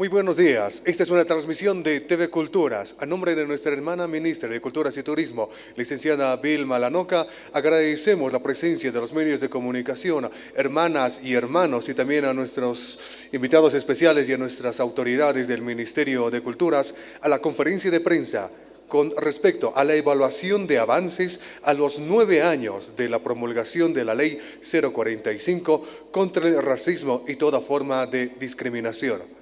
Muy buenos días. Esta es una transmisión de TV Culturas. A nombre de nuestra hermana ministra de Culturas y Turismo, licenciada Vilma Lanoca, agradecemos la presencia de los medios de comunicación, hermanas y hermanos, y también a nuestros invitados especiales y a nuestras autoridades del Ministerio de Culturas a la conferencia de prensa con respecto a la evaluación de avances a los 9 años de la promulgación de la Ley 045 contra el racismo y toda forma de discriminación.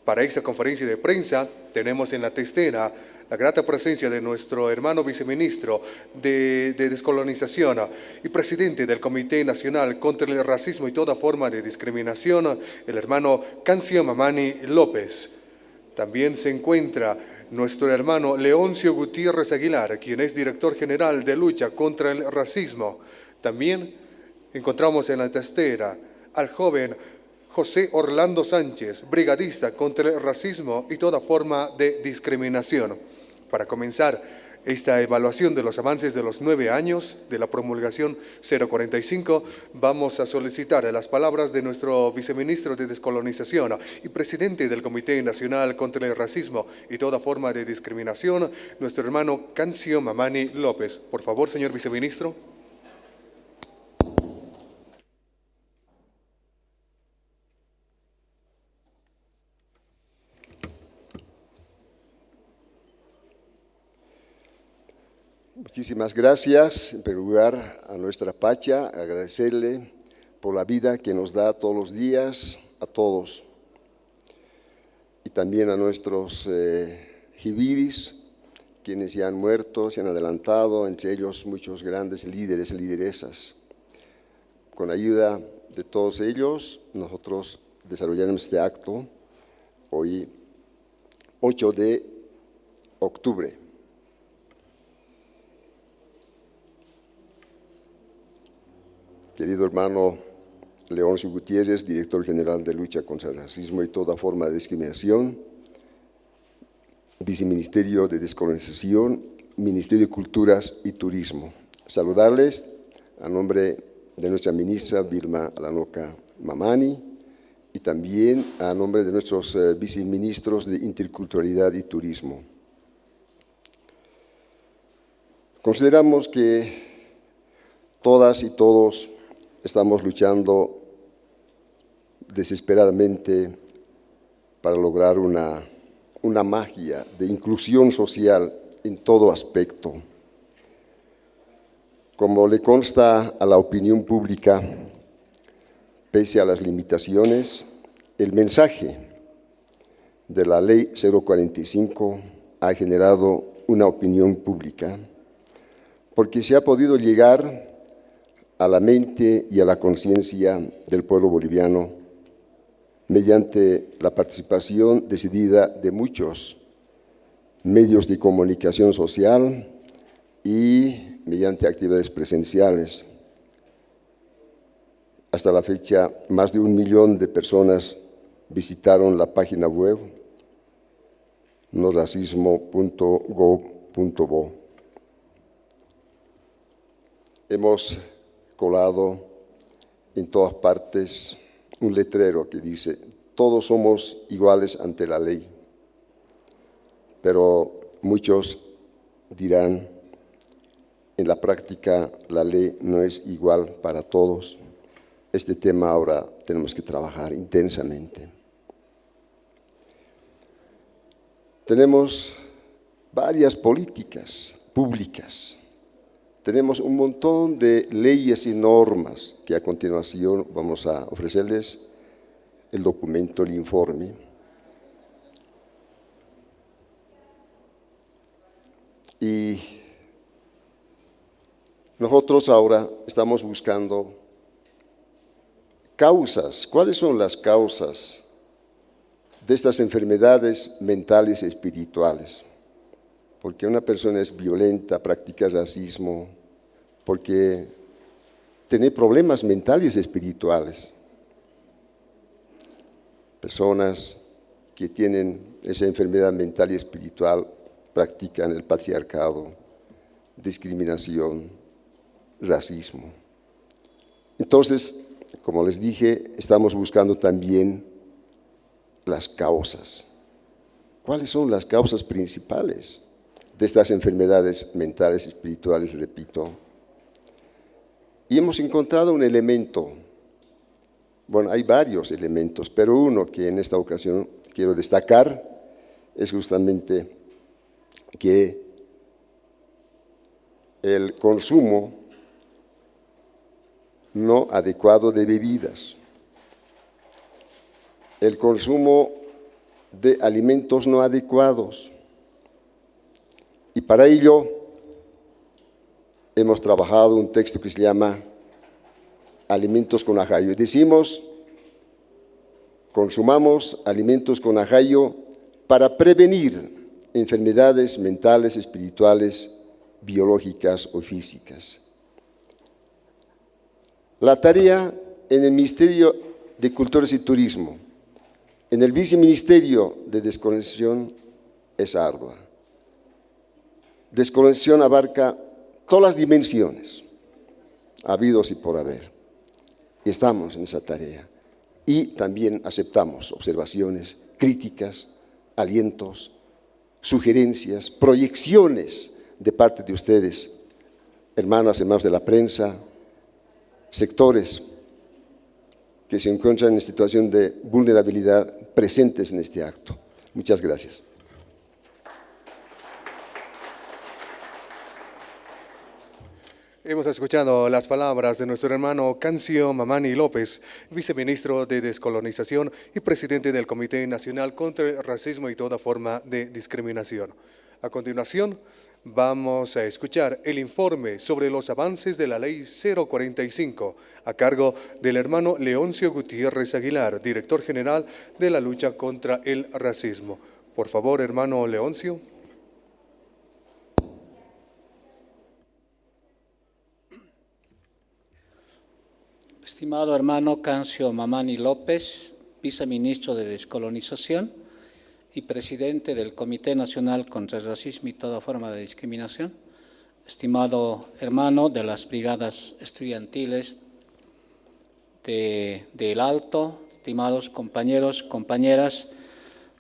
Para esta conferencia de prensa tenemos en la testera la grata presencia de nuestro hermano viceministro de Descolonización y presidente del Comité Nacional contra el Racismo y toda forma de discriminación, el hermano Cancio Mamani López. También se encuentra nuestro hermano Leoncio Gutiérrez Aguilar, quien es director general de lucha contra el racismo. También encontramos en la testera al joven José Orlando Sánchez, brigadista contra el racismo y toda forma de discriminación. Para comenzar esta evaluación de los avances de los 9 años de la promulgación 045, vamos a solicitar las palabras de nuestro viceministro de Descolonización y presidente del Comité Nacional contra el Racismo y toda forma de discriminación, nuestro hermano Cancio Mamani López. Por favor, señor viceministro. Muchísimas gracias. En primer lugar, a nuestra Pacha, agradecerle por la vida que nos da todos los días, a todos. Y también a nuestros jibiris, quienes ya han muerto, se han adelantado, entre ellos muchos grandes líderes y lideresas. Con ayuda de todos ellos, nosotros desarrollaremos este acto hoy, 8 de octubre. Querido hermano Leoncio Gutiérrez, director general de lucha contra el racismo y toda forma de discriminación, viceministerio de Descolonización, Ministerio de Culturas y Turismo. Saludarles a nombre de nuestra ministra Vilma Lanoca Mamani y también a nombre de nuestros viceministros de Interculturalidad y Turismo. Consideramos que todas y todos estamos luchando desesperadamente para lograr una magia de inclusión social en todo aspecto. Como le consta a la opinión pública, pese a las limitaciones, el mensaje de la Ley 045 ha generado una opinión pública, porque se ha podido llegar a la mente y a la conciencia del pueblo boliviano mediante la participación decidida de muchos medios de comunicación social y mediante actividades presenciales. Hasta la fecha, más de 1 millón de personas visitaron la página web noracismo.gov.bo. Hemos colado en todas partes un letrero que dice: todos somos iguales ante la ley. Pero muchos dirán, en la práctica la ley no es igual para todos. Este tema ahora tenemos que trabajar intensamente. Tenemos varias políticas públicas. Tenemos un montón de leyes y normas que a continuación vamos a ofrecerles el documento, el informe. Y nosotros ahora estamos buscando causas. ¿Cuáles son las causas de estas enfermedades mentales y espirituales? Porque una persona es violenta, practica racismo, porque tiene problemas mentales y espirituales. Personas que tienen esa enfermedad mental y espiritual practican el patriarcado, discriminación, racismo. Entonces, como les dije, estamos buscando también las causas. ¿Cuáles son las causas principales de estas enfermedades mentales y espirituales, repito? Y hemos encontrado un elemento, bueno, hay varios elementos, pero uno que en esta ocasión quiero destacar es justamente que el consumo no adecuado de bebidas, el consumo de alimentos no adecuados. Y para ello hemos trabajado un texto que se llama Alimentos con ajallo. Y decimos, consumamos alimentos con ajallo para prevenir enfermedades mentales, espirituales, biológicas o físicas. La tarea en el Ministerio de Culturas y Turismo, en el Viceministerio de Descolonización, es ardua. Descolonización abarca todas las dimensiones, habidos y por haber. Y estamos en esa tarea. Y también aceptamos observaciones, críticas, alientos, sugerencias, proyecciones de parte de ustedes, hermanas, hermanos de la prensa, sectores que se encuentran en situación de vulnerabilidad presentes en este acto. Muchas gracias. Hemos escuchado las palabras de nuestro hermano Cancio Mamani López, viceministro de Descolonización y presidente del Comité Nacional contra el Racismo y toda forma de discriminación. A continuación, vamos a escuchar el informe sobre los avances de la Ley 045, a cargo del hermano Leoncio Gutiérrez Aguilar, director general de la lucha contra el racismo. Por favor, hermano Leoncio. Estimado hermano Cancio Mamani López, viceministro de Descolonización y presidente del Comité Nacional contra el Racismo y toda forma de discriminación, estimado hermano de las brigadas estudiantiles del Alto, estimados compañeros, compañeras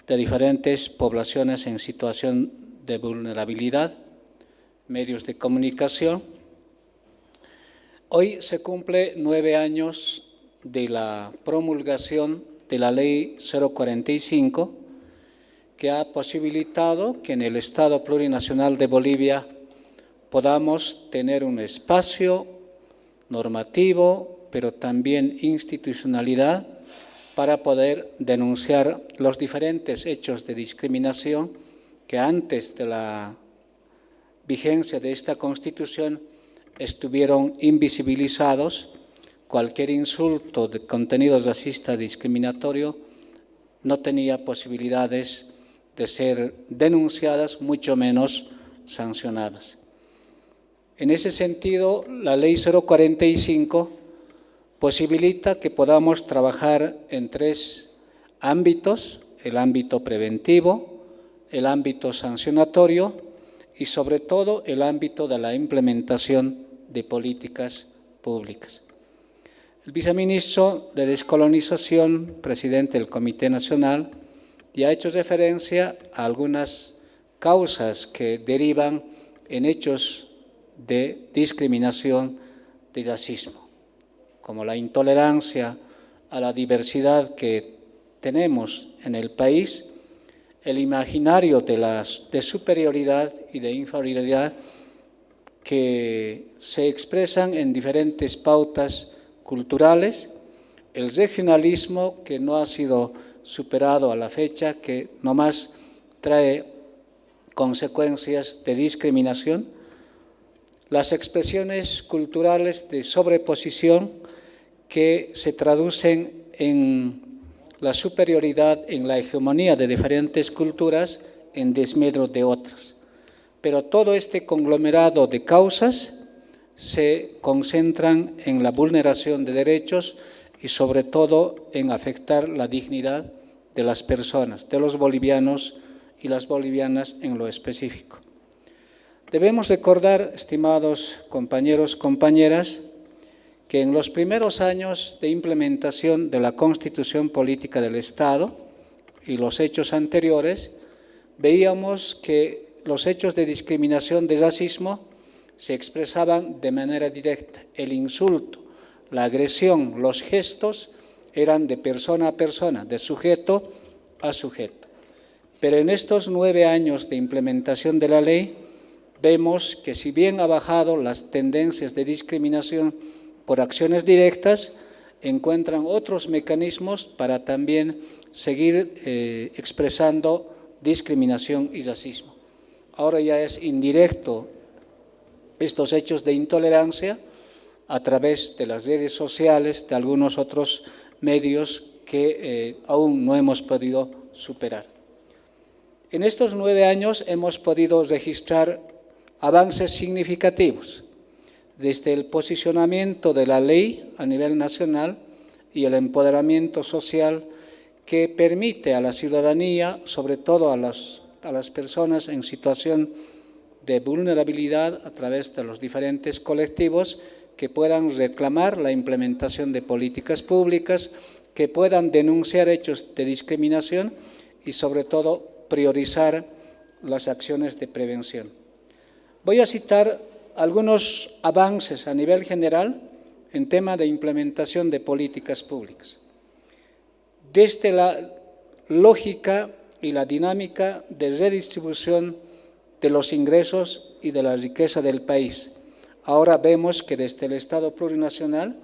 de diferentes poblaciones en situación de vulnerabilidad, medios de comunicación. Hoy se cumple 9 años de la promulgación de la Ley 045, que ha posibilitado que en el Estado Plurinacional de Bolivia podamos tener un espacio normativo, pero también institucionalidad, para poder denunciar los diferentes hechos de discriminación que antes de la vigencia de esta Constitución estuvieron invisibilizados. Cualquier insulto de contenido racista discriminatorio no tenía posibilidades de ser denunciadas, mucho menos sancionadas. En ese sentido, la Ley 045 posibilita que podamos trabajar en 3 ámbitos: el ámbito preventivo, el ámbito sancionatorio y sobre todo el ámbito de la implementación de políticas públicas. El viceministro de Descolonización, presidente del Comité Nacional, ya ha hecho referencia a algunas causas que derivan en hechos de discriminación, de racismo, como la intolerancia a la diversidad que tenemos en el país, el imaginario de superioridad y de inferioridad que se expresan en diferentes pautas culturales, el regionalismo que no ha sido superado a la fecha, que nomás trae consecuencias de discriminación, las expresiones culturales de sobreposición que se traducen en la superioridad, en la hegemonía de diferentes culturas en desmedro de otras. Pero todo este conglomerado de causas se concentran en la vulneración de derechos y sobre todo en afectar la dignidad de las personas, de los bolivianos y las bolivianas en lo específico. Debemos recordar, estimados compañeros, compañeras, que en los primeros años de implementación de la Constitución Política del Estado, y los hechos anteriores, veíamos que los hechos de discriminación de racismo se expresaban de manera directa. El insulto, la agresión, los gestos eran de persona a persona, de sujeto a sujeto. Pero en estos 9 años de implementación de la ley, vemos que si bien ha bajado las tendencias de discriminación por acciones directas, encuentran otros mecanismos para también seguir expresando discriminación y racismo. Ahora ya es indirecto estos hechos de intolerancia a través de las redes sociales, de algunos otros medios que aún no hemos podido superar. En estos 9 años hemos podido registrar avances significativos, desde el posicionamiento de la ley a nivel nacional y el empoderamiento social que permite a la ciudadanía, sobre todo a las personas en situación de vulnerabilidad a través de los diferentes colectivos, que puedan reclamar la implementación de políticas públicas, que puedan denunciar hechos de discriminación y sobre todo priorizar las acciones de prevención. Voy a citar algunos avances a nivel general en tema de implementación de políticas públicas. Desde la lógica y la dinámica de redistribución de los ingresos y de la riqueza del país. Ahora vemos que desde el Estado plurinacional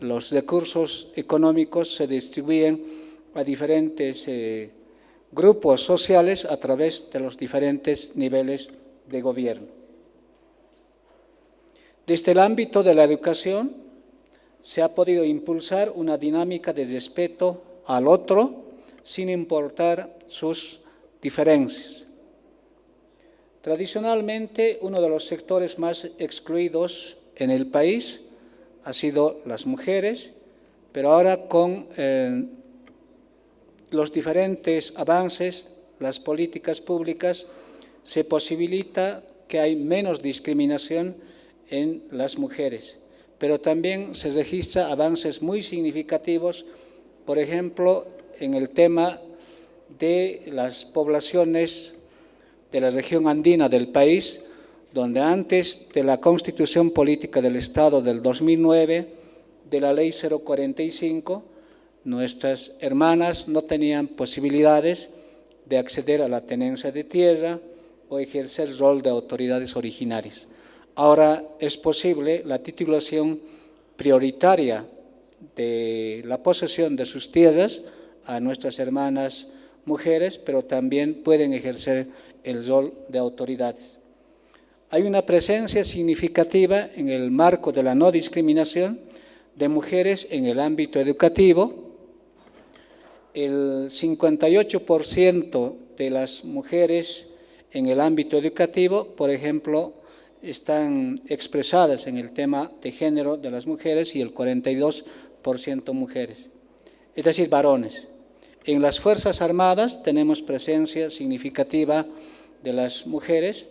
los recursos económicos se distribuyen a diferentes grupos sociales a través de los diferentes niveles de gobierno. Desde el ámbito de la educación se ha podido impulsar una dinámica de respeto al otro sin importar sus diferencias. Tradicionalmente, uno de los sectores más excluidos en el país ha sido las mujeres, pero ahora con los diferentes avances, las políticas públicas, se posibilita que hay menos discriminación en las mujeres, pero también se registra avances muy significativos, por ejemplo, en el tema de las poblaciones de la región andina del país, donde antes de la Constitución Política del Estado del 2009, de la Ley 045, nuestras hermanas no tenían posibilidades de acceder a la tenencia de tierra o ejercer el rol de autoridades originarias. Ahora es posible la titulación prioritaria de la posesión de sus tierras a nuestras hermanas mujeres, pero también pueden ejercer el rol de autoridades. Hay una presencia significativa en el marco de la no discriminación de mujeres en el ámbito educativo. El 58% de las mujeres en el ámbito educativo, por ejemplo, están expresadas en el tema de género de las mujeres y el 42% mujeres, es decir, varones. En las Fuerzas Armadas tenemos presencia significativa de las mujeres,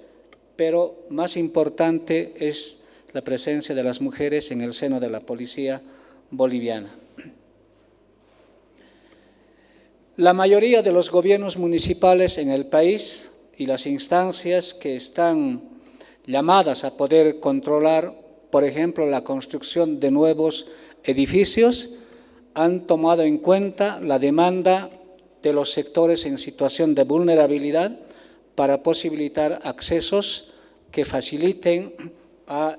pero más importante es la presencia de las mujeres en el seno de la policía boliviana. La mayoría de los gobiernos municipales en el país y las instancias que están llamadas a poder controlar, por ejemplo, la construcción de nuevos edificios, han tomado en cuenta la demanda de los sectores en situación de vulnerabilidad para posibilitar accesos que faciliten a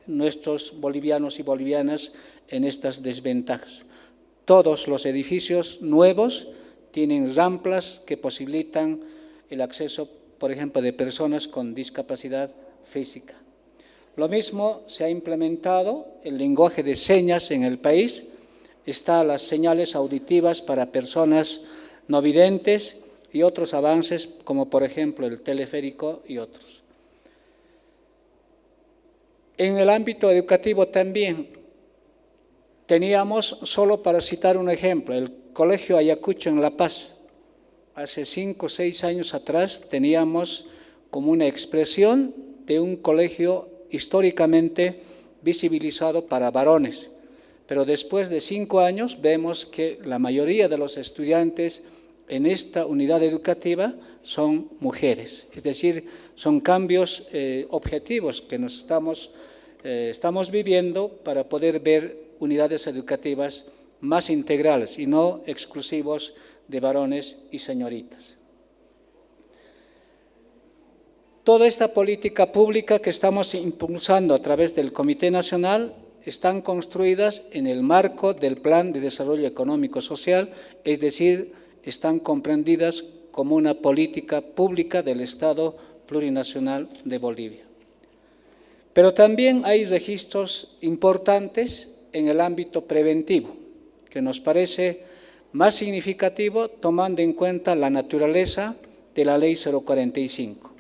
nuestros bolivianos y bolivianas en estas desventajas. Todos los edificios nuevos tienen rampas que posibilitan el acceso, por ejemplo, de personas con discapacidad física. Lo mismo se ha implementado el lenguaje de señas en el país. Están las señales auditivas para personas no videntes y otros avances, como por ejemplo el teleférico y otros. En el ámbito educativo también teníamos, solo para citar un ejemplo, el Colegio Ayacucho en La Paz. Hace 5 o 6 años atrás teníamos como una expresión de un colegio históricamente visibilizado para varones. Pero después de 5 años vemos que la mayoría de los estudiantes en esta unidad educativa son mujeres. Es decir, son cambios objetivos que nos estamos viviendo para poder ver unidades educativas más integrales y no exclusivos de varones y señoritas. Toda esta política pública que estamos impulsando a través del Comité Nacional están construidas en el marco del Plan de Desarrollo Económico Social, es decir, están comprendidas como una política pública del Estado Plurinacional de Bolivia. Pero también hay registros importantes en el ámbito preventivo, que nos parece más significativo tomando en cuenta la naturaleza de la Ley 045.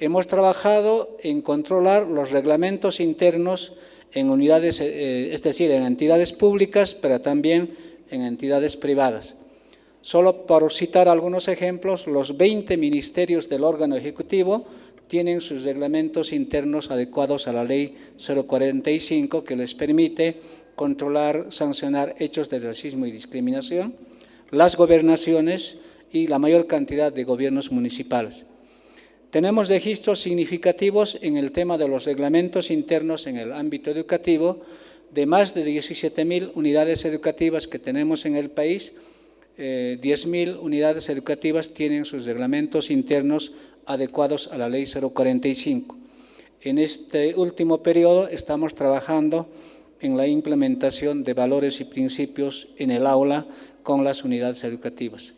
Hemos trabajado en controlar los reglamentos internos en unidades, es decir, en entidades públicas, pero también en entidades privadas. Solo por citar algunos ejemplos, los 20 ministerios del órgano ejecutivo tienen sus reglamentos internos adecuados a la Ley 045, que les permite controlar, sancionar hechos de racismo y discriminación, las gobernaciones y la mayor cantidad de gobiernos municipales. Tenemos registros significativos en el tema de los reglamentos internos en el ámbito educativo, de más de 17.000 unidades educativas que tenemos en el país. 10.000 unidades educativas tienen sus reglamentos internos adecuados a la Ley 045. En este último periodo estamos trabajando en la implementación de valores y principios en el aula con las unidades educativas.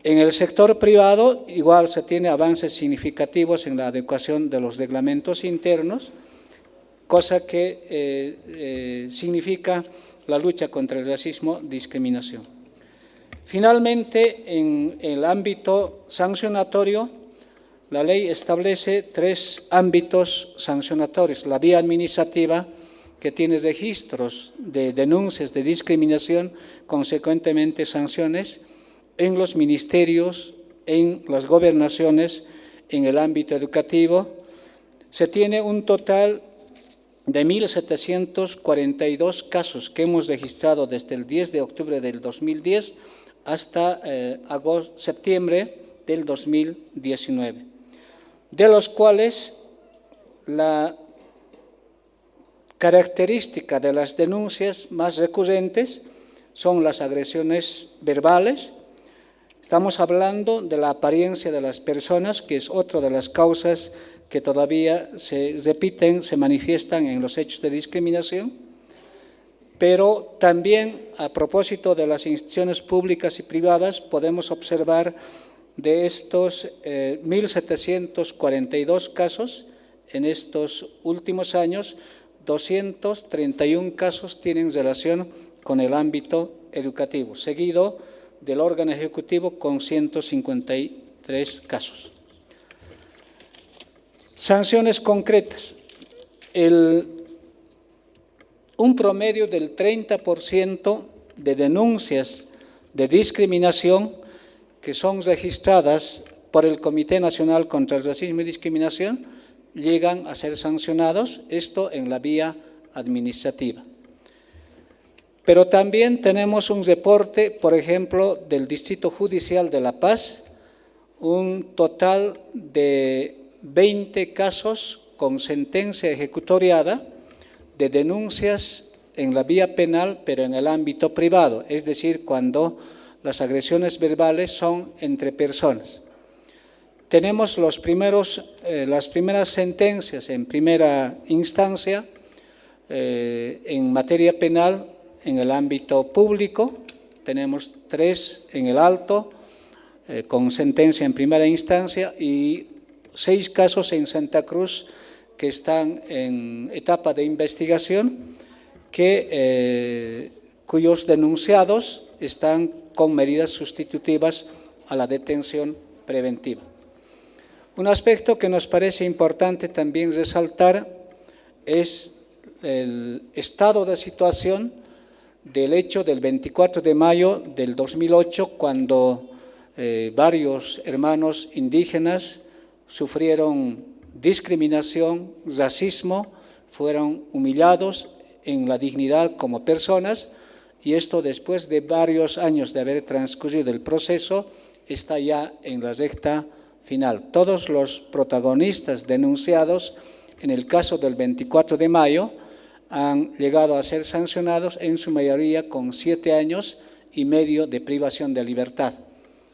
En el sector privado, igual se tiene avances significativos en la adecuación de los reglamentos internos, cosa que significa la lucha contra el racismo y discriminación. Finalmente, en el ámbito sancionatorio, la ley establece 3 ámbitos sancionatorios: la vía administrativa, que tiene registros de denuncias de discriminación, consecuentemente sanciones, en los ministerios, en las gobernaciones, en el ámbito educativo. Se tiene un total de 1.742 casos que hemos registrado desde el 10 de octubre del 2010 hasta septiembre del 2019, de los cuales la característica de las denuncias más recurrentes son las agresiones verbales. Estamos hablando de la apariencia de las personas, que es otra de las causas que todavía se repiten, se manifiestan en los hechos de discriminación, pero también a propósito de las instituciones públicas y privadas podemos observar de estos 1.742 casos en estos últimos años, 231 casos tienen relación con el ámbito educativo, seguido del órgano ejecutivo con 153 casos. Sanciones concretas. Un promedio del 30% de denuncias de discriminación que son registradas por el Comité Nacional contra el Racismo y Discriminación llegan a ser sancionados, esto en la vía administrativa. Pero también tenemos un reporte, por ejemplo, del Distrito Judicial de La Paz, un total de 20 casos con sentencia ejecutoriada de denuncias en la vía penal, pero en el ámbito privado, es decir, cuando las agresiones verbales son entre personas. Tenemos las primeras sentencias en primera instancia en materia penal en el ámbito público. Tenemos 3 en el Alto con sentencia en primera instancia y 6 casos en Santa Cruz que están en etapa de investigación, cuyos denunciados están con medidas sustitutivas a la detención preventiva. Un aspecto que nos parece importante también resaltar es el estado de situación del hecho del 24 de mayo del 2008, cuando varios hermanos indígenas sufrieron discriminación, racismo, fueron humillados en la dignidad como personas y esto después de varios años de haber transcurrido el proceso, está ya en la recta final. Todos los protagonistas denunciados en el caso del 24 de mayo han llegado a ser sancionados en su mayoría con 7 años y medio de privación de libertad.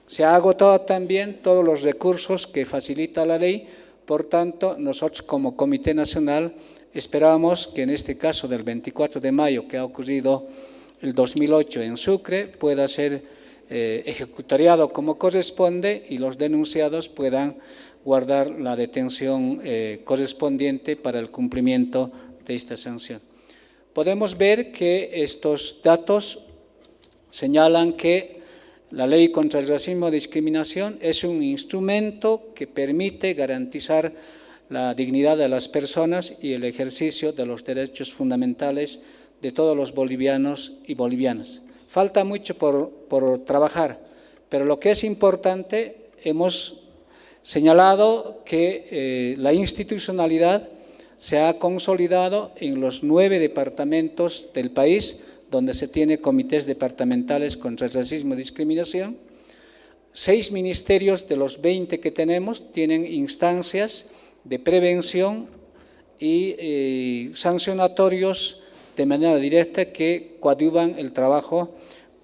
Se ha agotado también todos los recursos que facilita la ley, por tanto, nosotros como Comité Nacional esperamos que en este caso del 24 de mayo que ha ocurrido el 2008 en Sucre pueda ser ejecutariado como corresponde y los denunciados puedan guardar la detención correspondiente para el cumplimiento de esta sanción. Podemos ver que estos datos señalan que la Ley contra el Racismo y Discriminación es un instrumento que permite garantizar la dignidad de las personas y el ejercicio de los derechos fundamentales de todos los bolivianos y bolivianas. Falta mucho por trabajar, pero lo que es importante, hemos señalado que la institucionalidad se ha consolidado en los 9 departamentos del país, donde se tiene comités departamentales contra el racismo y discriminación. 6 ministerios de los 20 que tenemos tienen instancias de prevención y sancionatorios de manera directa que coadyuvan el trabajo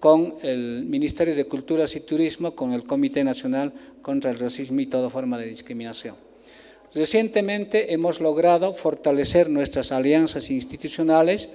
con el Ministerio de Culturas y Turismo, con el Comité Nacional contra el Racismo y toda forma de discriminación. Recientemente hemos logrado fortalecer nuestras alianzas institucionales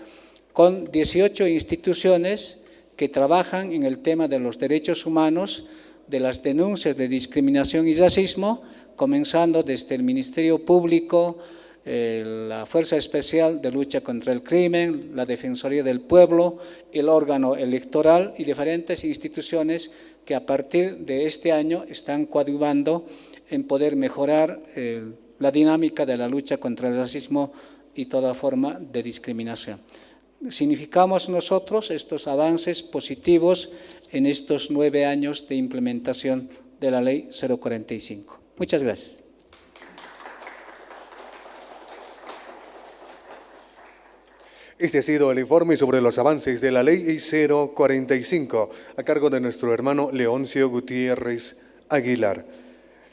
con 18 instituciones que trabajan en el tema de los derechos humanos, de las denuncias de discriminación y racismo, comenzando desde el Ministerio Público, la Fuerza Especial de Lucha contra el Crimen, la Defensoría del Pueblo, el órgano electoral y diferentes instituciones que a partir de este año están coadyuvando en poder mejorar la dinámica de la lucha contra el racismo y toda forma de discriminación. Significamos nosotros estos avances positivos en estos 9 años de implementación de la Ley 045. Muchas gracias. Este ha sido el informe sobre los avances de la Ley 045, a cargo de nuestro hermano Leoncio Gutiérrez Aguilar.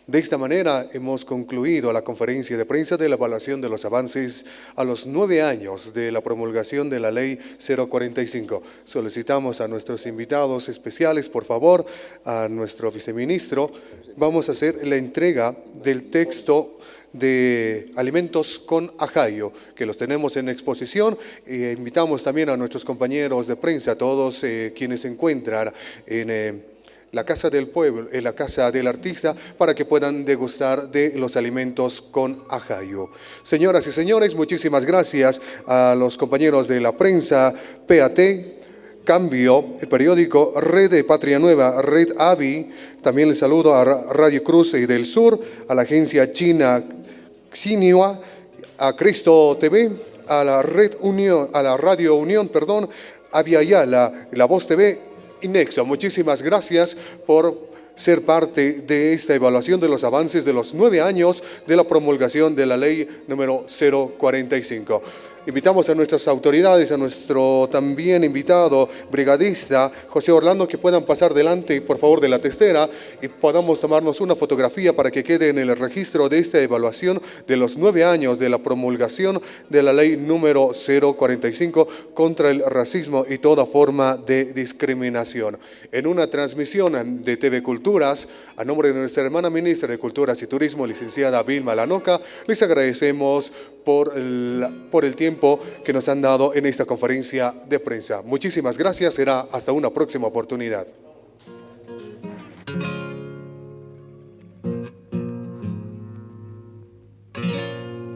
De esta manera hemos concluido la conferencia de prensa de la evaluación de los avances a los 9 años de la promulgación de la Ley 045. Solicitamos a nuestros invitados especiales, por favor, a nuestro viceministro, vamos a hacer la entrega del texto de alimentos con ajayo, que los tenemos en exposición. Invitamos también a nuestros compañeros de prensa, todos quienes se encuentran en la Casa del Pueblo, en la Casa del Artista, para que puedan degustar de los alimentos con ajayo. Señoras y señores, muchísimas gracias a los compañeros de la prensa, PAT, Cambio, el periódico, Red de Patria Nueva, Red AVI. También les saludo a Radio Cruz del Sur, a la agencia china Xinhua, a Cristo TV, a la Red Unión, a la Radio Unión, perdón, a Viayala, La Voz TV y Nexo. Muchísimas gracias por ser parte de esta evaluación de los avances de los 9 años de la promulgación de la Ley número 045. Invitamos a nuestras autoridades, a nuestro también invitado brigadista José Orlando, que puedan pasar delante, por favor, de la testera y podamos tomarnos una fotografía para que quede en el registro de esta evaluación de los 9 años de la promulgación de la Ley número 045 contra el racismo y toda forma de discriminación. En una transmisión de TV Culturas, a nombre de nuestra hermana ministra de Culturas y Turismo, licenciada Vilma Lanoca, les agradecemos por el tiempo que nos han dado en esta conferencia de prensa. Muchísimas gracias, será hasta una próxima oportunidad.